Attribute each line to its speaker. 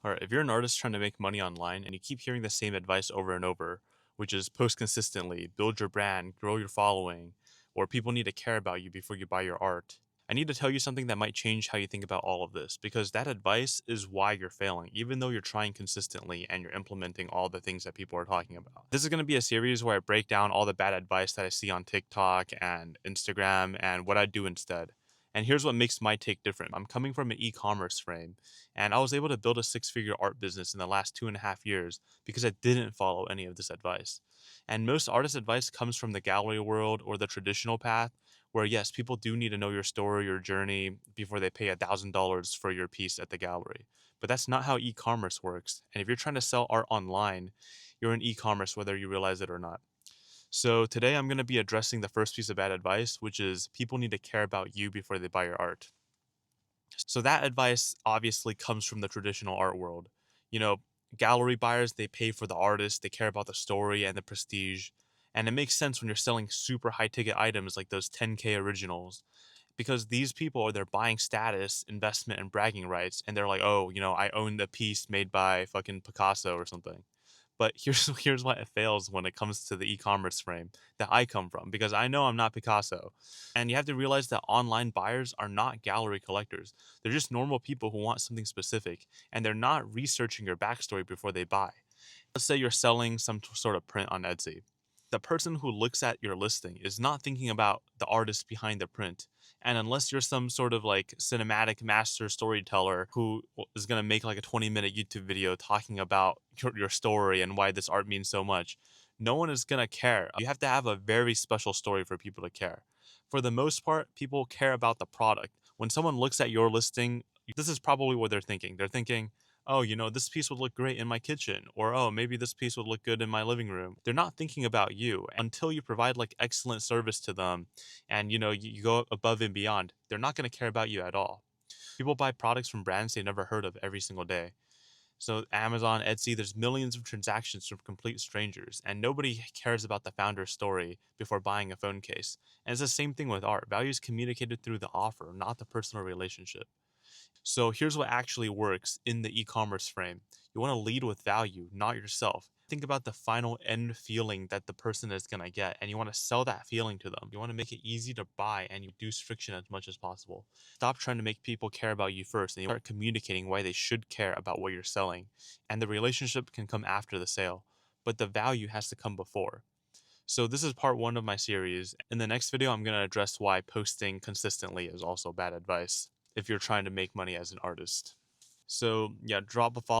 Speaker 1: All right, if you're an artist trying to make money online and you keep hearing the same advice over and over, which is post consistently, build your brand, grow your following, or people need to care about you before you buy your art, I need to tell you something that might change how you think about all of this because that advice is why you're failing, even though you're trying consistently and you're implementing all the things that people are talking about. This is going to be a series where I break down all the bad advice that I see on TikTok and Instagram and what I do instead. And here's what makes my take different. I'm coming from an e commerce frame and I was able to build a six-figure art business in the last 2.5 years because I didn't follow any of this advice. And most artist advice comes from the gallery world or the traditional path, where yes, people do need to know your story, your journey before they pay $1,000 for your piece at the gallery. But that's not how e-commerce works. And if you're trying to sell art online, you're in e-commerce whether you realize it or not. So today I'm going to be addressing the first piece of bad advice, which is people need to care about you before they buy your art. So that advice obviously comes from the traditional art world. You know, gallery buyers, they pay for the artist, they care about the story and the prestige. And it makes sense when you're selling super high ticket items like those 10K originals because these people are they're buying status, investment, and bragging rights. And they're like, oh, I owned a piece made by fucking Picasso or something. But here's why it fails when it comes to the e-commerce frame that I come from because I know I'm not Picasso. And you have to realize that online buyers are not gallery collectors. They're just normal people who want something specific and they're not researching your backstory before they buy. Let's say you're selling some sort of print on Etsy. The person who looks at your listing is not thinking about the artist behind the print. And unless you're some sort of like cinematic master storyteller who is going to make like a 20-minute YouTube video talking about your story and why this art means so much, no one is going to care. You have to have a very special story for people to care. For the most part, people care about the product. When someone looks at your listing, this is probably what they're thinking. They're thinking, oh, this piece would look great in my kitchen, or oh, maybe this piece would look good in my living room. They're not thinking about you until you provide like excellent service to them and you go above and beyond. They're not going to care about you at all. People buy products from brands they never heard of every single day. So Amazon, Etsy, there's millions of transactions from complete strangers, and nobody cares about the founder's story before buying a phone case. And it's the same thing with art. Value is communicated through the offer, not the personal relationship. So here's what actually works in the e-commerce frame. You want to lead with value, not yourself. Think about the final end feeling that the person is going to get, and you want to sell that feeling to them. You want to make it easy to buy and you reduce friction as much as possible. Stop trying to make people care about you first, and you start communicating why they should care about what you're selling. And the relationship can come after the sale, but the value has to come before. So this is part one of my series. In the next video, I'm going to address why posting consistently is also bad advice if you're trying to make money as an artist. So yeah, drop a follow.